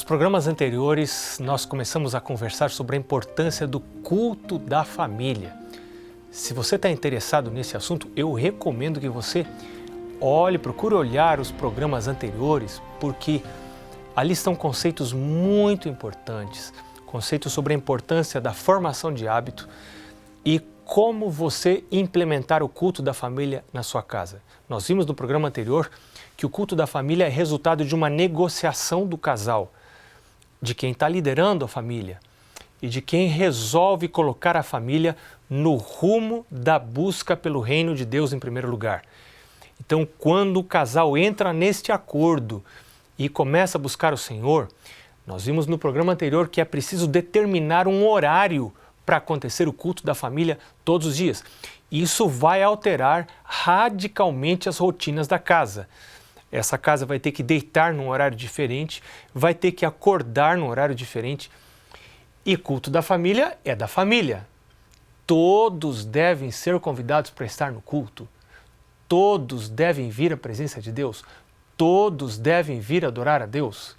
programas anteriores, nós começamos a conversar sobre a importância do culto da família. Se você está interessado nesse assunto, eu recomendo que você procure olhar os programas anteriores, porque ali estão conceitos muito importantes, conceitos sobre a importância da formação de hábito e como você implementar o culto da família na sua casa. Nós vimos no programa anterior que o culto da família é resultado de uma negociação do casal, de quem está liderando a família e de quem resolve colocar a família no rumo da busca pelo reino de Deus em primeiro lugar. Então, quando o casal entra neste acordo e começa a buscar o Senhor, nós vimos no programa anterior que é preciso determinar um horário para acontecer o culto da família todos os dias. Isso vai alterar radicalmente as rotinas da casa. Essa casa vai ter que deitar num horário diferente, vai ter que acordar num horário diferente. E culto da família é da família. Todos devem ser convidados para estar no culto. Todos devem vir à presença de Deus. Todos devem vir adorar a Deus.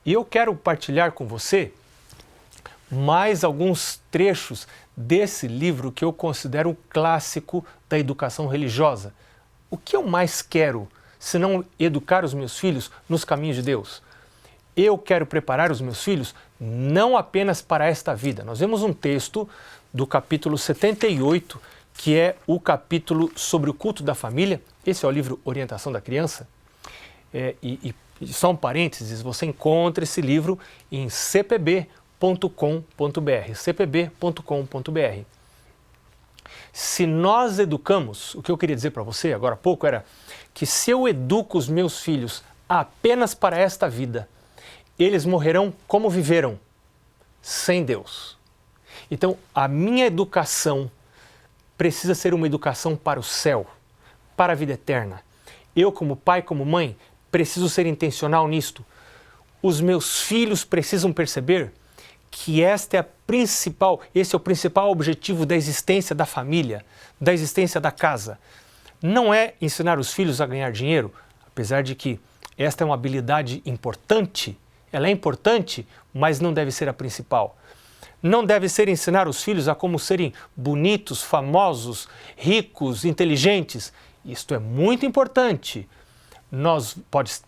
E eu quero partilhar com você mais alguns trechos desse livro que eu considero um clássico da educação religiosa. O que eu mais quero, se não educar os meus filhos nos caminhos de Deus? Eu quero preparar os meus filhos não apenas para esta vida. Nós vemos um texto do capítulo 78, que é o capítulo sobre o culto da família. Esse é o livro Orientação da Criança. E só um parênteses, você encontra esse livro em cpb.com.br, cpb.com.br. Se nós educamos, o que eu queria dizer para você agora há pouco era que se eu educo os meus filhos apenas para esta vida, eles morrerão como viveram, sem Deus. Então, a minha educação precisa ser uma educação para o céu, para a vida eterna. Eu, como pai, como mãe, preciso ser intencional nisto. Os meus filhos precisam perceber que esse é o principal objetivo da existência da família, da existência da casa. Não é ensinar os filhos a ganhar dinheiro, apesar de que esta é uma habilidade importante, ela é importante, mas não deve ser a principal. Não deve ser ensinar os filhos a como serem bonitos, famosos, ricos, inteligentes. Isto é muito importante.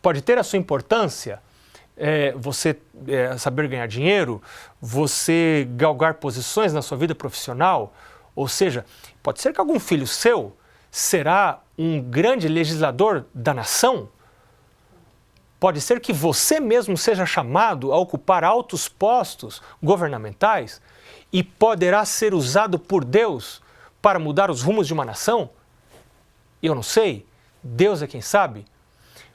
Pode ter a sua importância, você saber ganhar dinheiro, você galgar posições na sua vida profissional, ou seja, pode ser que algum filho seu será um grande legislador da nação, pode ser que você mesmo seja chamado a ocupar altos postos governamentais e poderá ser usado por Deus para mudar os rumos de uma nação. Eu não sei, Deus é quem sabe,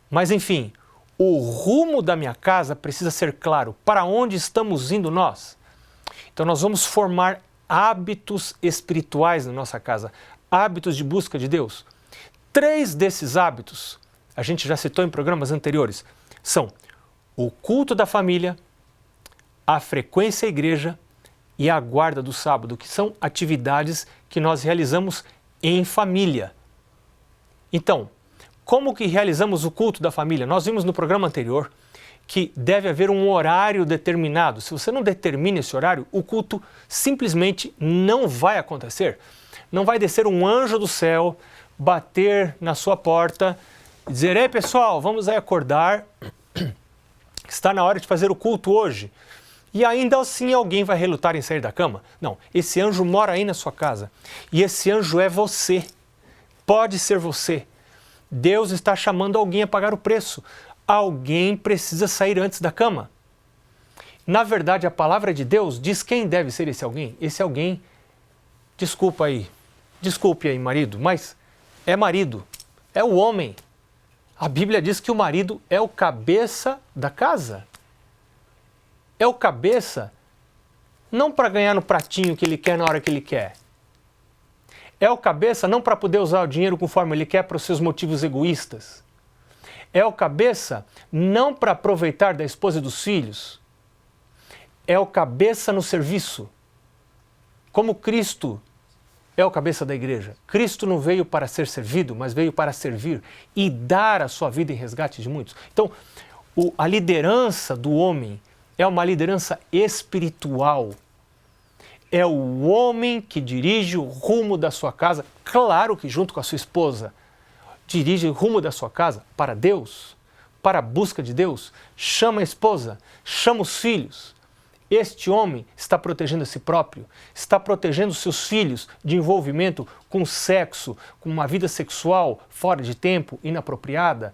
mas enfim, o rumo da minha casa precisa ser claro. Para onde estamos indo nós? Então nós vamos formar hábitos espirituais na nossa casa, hábitos de busca de Deus. 3 desses hábitos, a gente já citou em programas anteriores, são o culto da família, a frequência à igreja e a guarda do sábado, que são atividades que nós realizamos em família. Então, como que realizamos o culto da família? Nós vimos no programa anterior que deve haver um horário determinado. Se você não determina esse horário, o culto simplesmente não vai acontecer. Não vai descer um anjo do céu, bater na sua porta e dizer: ei pessoal, vamos aí acordar, está na hora de fazer o culto hoje. E ainda assim alguém vai relutar em sair da cama? Não, esse anjo mora aí na sua casa. E esse anjo é você. Pode ser você. Deus está chamando alguém a pagar o preço. Alguém precisa sair antes da cama. Na verdade, a palavra de Deus diz quem deve ser esse alguém. Esse alguém, desculpe aí, marido, mas é marido, é o homem. A Bíblia diz que o marido é o cabeça da casa. É o cabeça não para ganhar no pratinho que ele quer na hora que ele quer. É o cabeça não para poder usar o dinheiro conforme ele quer para os seus motivos egoístas. É o cabeça não para aproveitar da esposa e dos filhos. É o cabeça no serviço. Como Cristo é o cabeça da igreja. Cristo não veio para ser servido, mas veio para servir e dar a sua vida em resgate de muitos. Então, A liderança do homem é uma liderança espiritual. É o homem que dirige o rumo da sua casa, claro que junto com a sua esposa, dirige o rumo da sua casa para Deus, para a busca de Deus, chama a esposa, chama os filhos. Este homem está protegendo a si próprio, está protegendo seus filhos de envolvimento com sexo, com uma vida sexual fora de tempo, inapropriada.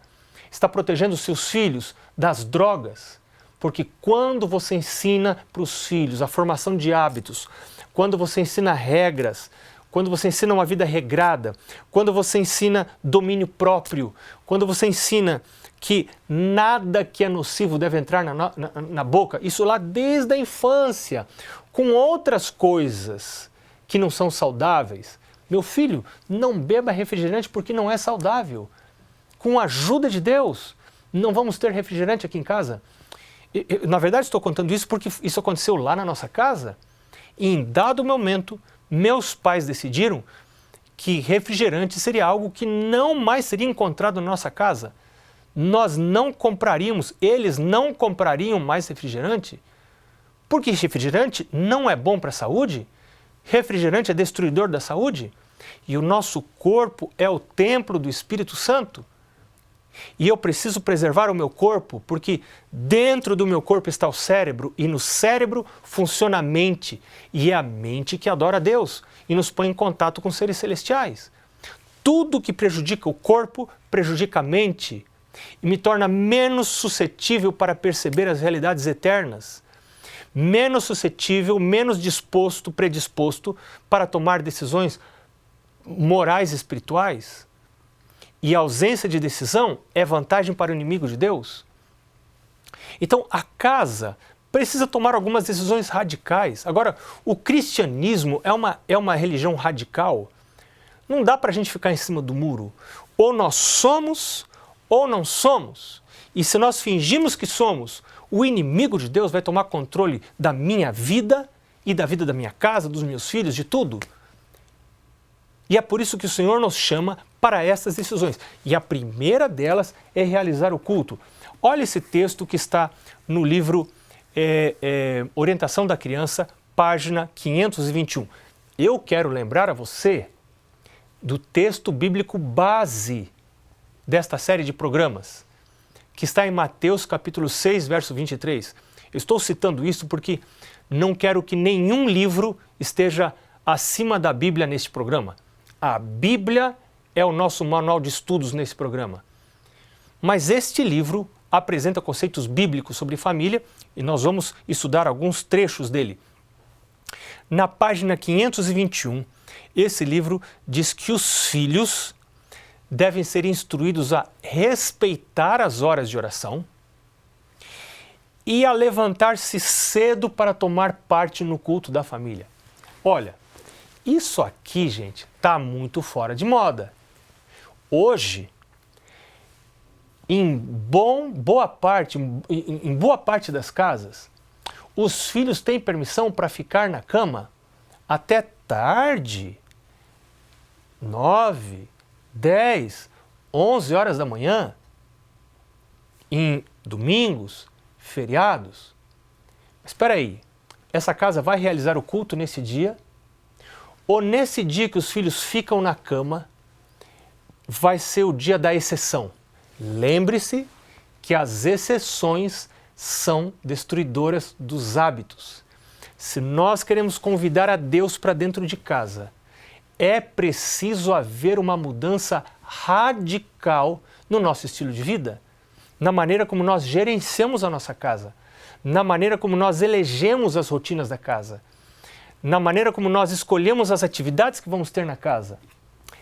Está protegendo seus filhos das drogas, porque quando você ensina para os filhos a formação de hábitos, quando você ensina regras, quando você ensina uma vida regrada, quando você ensina domínio próprio, quando você ensina que nada que é nocivo deve entrar na boca, isso lá desde a infância, com outras coisas que não são saudáveis. Meu filho, não beba refrigerante porque não é saudável. Com a ajuda de Deus, não vamos ter refrigerante aqui em casa. Na verdade, estou contando isso porque isso aconteceu lá na nossa casa. E em dado momento, meus pais decidiram que refrigerante seria algo que não mais seria encontrado na nossa casa. Nós não compraríamos, eles não comprariam mais refrigerante, porque refrigerante não é bom para a saúde, refrigerante é destruidor da saúde, e o nosso corpo é o templo do Espírito Santo. E eu preciso preservar o meu corpo, porque dentro do meu corpo está o cérebro, e no cérebro funciona a mente, e é a mente que adora a Deus e nos põe em contato com seres celestiais. Tudo que prejudica o corpo, prejudica a mente, e me torna menos suscetível para perceber as realidades eternas, menos suscetível, menos disposto, predisposto para tomar decisões morais e espirituais. E a ausência de decisão é vantagem para o inimigo de Deus. Então a casa precisa tomar algumas decisões radicais. Agora, o cristianismo é uma religião radical. Não dá para a gente ficar em cima do muro. Ou nós somos ou não somos. E se nós fingimos que somos, o inimigo de Deus vai tomar controle da minha vida e da vida da minha casa, dos meus filhos, de tudo. E é por isso que o Senhor nos chama para essas decisões. E a primeira delas é realizar o culto. Olha esse texto que está no livro Orientação da Criança, página 521. Eu quero lembrar a você do texto bíblico base desta série de programas, que está em Mateus capítulo 6, verso 23. Eu estou citando isso porque não quero que nenhum livro esteja acima da Bíblia neste programa. A Bíblia é o nosso manual de estudos nesse programa. Mas este livro apresenta conceitos bíblicos sobre família e nós vamos estudar alguns trechos dele. Na página 521, esse livro diz que os filhos devem ser instruídos a respeitar as horas de oração e a levantar-se cedo para tomar parte no culto da família. Olha, isso aqui, gente, está muito fora de moda. Hoje, em boa parte das casas, os filhos têm permissão para ficar na cama até tarde, 9, 10, 11 horas da manhã, em domingos, feriados. Mas espera aí, essa casa vai realizar o culto nesse dia? Ou nesse dia que os filhos ficam na cama, vai ser o dia da exceção? Lembre-se que as exceções são destruidoras dos hábitos. Se nós queremos convidar a Deus para dentro de casa, é preciso haver uma mudança radical no nosso estilo de vida, na maneira como nós gerenciamos a nossa casa, na maneira como nós elegemos as rotinas da casa, na maneira como nós escolhemos as atividades que vamos ter na casa.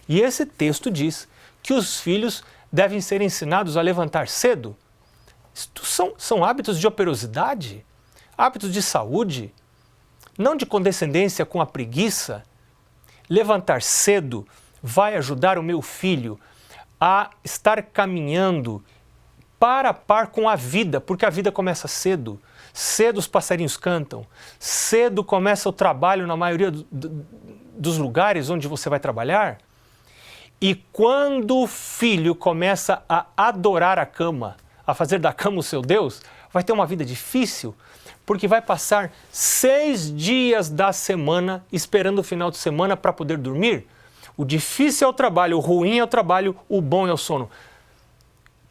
E esse texto diz que os filhos devem ser ensinados a levantar cedo. Isto são hábitos de operosidade, hábitos de saúde, não de condescendência com a preguiça. Levantar cedo vai ajudar o meu filho a estar caminhando par a par com a vida, porque a vida começa cedo. Cedo os passarinhos cantam, cedo começa o trabalho na maioria dos lugares onde você vai trabalhar. E quando o filho começa a adorar a cama, a fazer da cama o seu Deus, vai ter uma vida difícil, porque vai passar 6 dias da semana esperando o final de semana para poder dormir. O difícil é o trabalho, o ruim é o trabalho, o bom é o sono.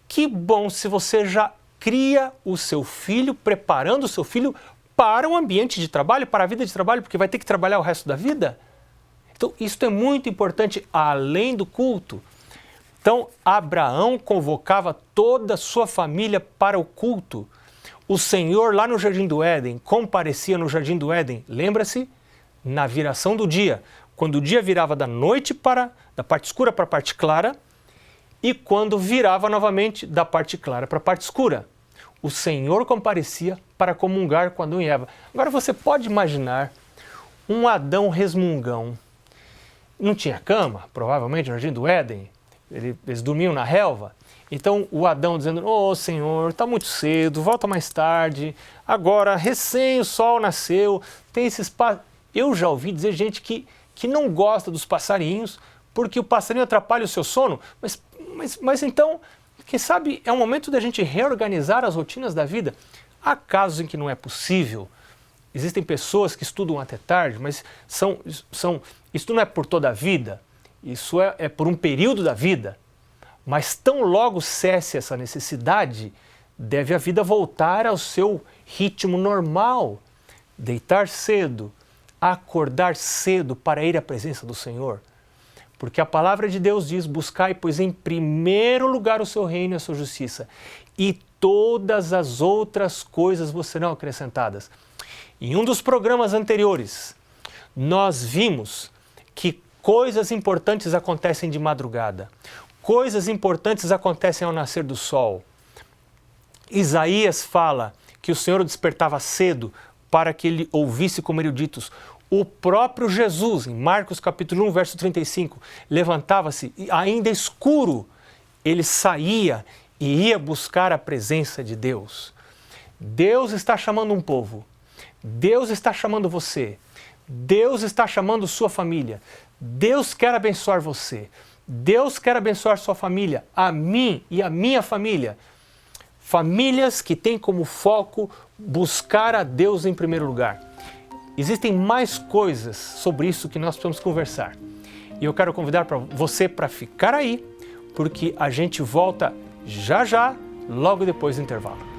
Que bom se você já cria o seu filho, preparando o seu filho para o ambiente de trabalho, para a vida de trabalho, porque vai ter que trabalhar o resto da vida. Então, isso é muito importante, além do culto. Então, Abraão convocava toda a sua família para o culto. O Senhor, lá no Jardim do Éden, comparecia no Jardim do Éden, lembra-se? Na viração do dia, quando o dia virava da parte escura para a parte clara, e quando virava novamente da parte clara para a parte escura. O Senhor comparecia para comungar com Adão e Eva. Agora você pode imaginar um Adão resmungão. Não tinha cama, provavelmente, no Jardim do Éden. Eles dormiam na relva. Então o Adão dizendo, Senhor, está muito cedo, volta mais tarde. Agora, recém o sol nasceu, tem esses passarinhos. Eu já ouvi dizer gente que não gosta dos passarinhos, porque o passarinho atrapalha o seu sono. Mas então, quem sabe é um momento da gente reorganizar as rotinas da vida. Há casos em que não é possível. Existem pessoas que estudam até tarde, mas isso não é por toda a vida. Isso é por um período da vida. Mas tão logo cesse essa necessidade, deve a vida voltar ao seu ritmo normal. Deitar cedo, acordar cedo para ir à presença do Senhor. Porque a palavra de Deus diz, buscai, pois, em primeiro lugar o seu reino e a sua justiça, e todas as outras coisas vos serão acrescentadas. Em um dos programas anteriores, nós vimos que coisas importantes acontecem de madrugada, coisas importantes acontecem ao nascer do sol. Isaías fala que o Senhor o despertava cedo para que ele ouvisse como eruditos. O próprio Jesus, em Marcos capítulo 1, verso 35, levantava-se e ainda escuro, ele saía e ia buscar a presença de Deus. Deus está chamando um povo, Deus está chamando você, Deus está chamando sua família, Deus quer abençoar você, Deus quer abençoar sua família, a mim e a minha família. Famílias que têm como foco buscar a Deus em primeiro lugar. Existem mais coisas sobre isso que nós precisamos conversar. E eu quero convidar você para ficar aí, porque a gente volta já já, logo depois do intervalo.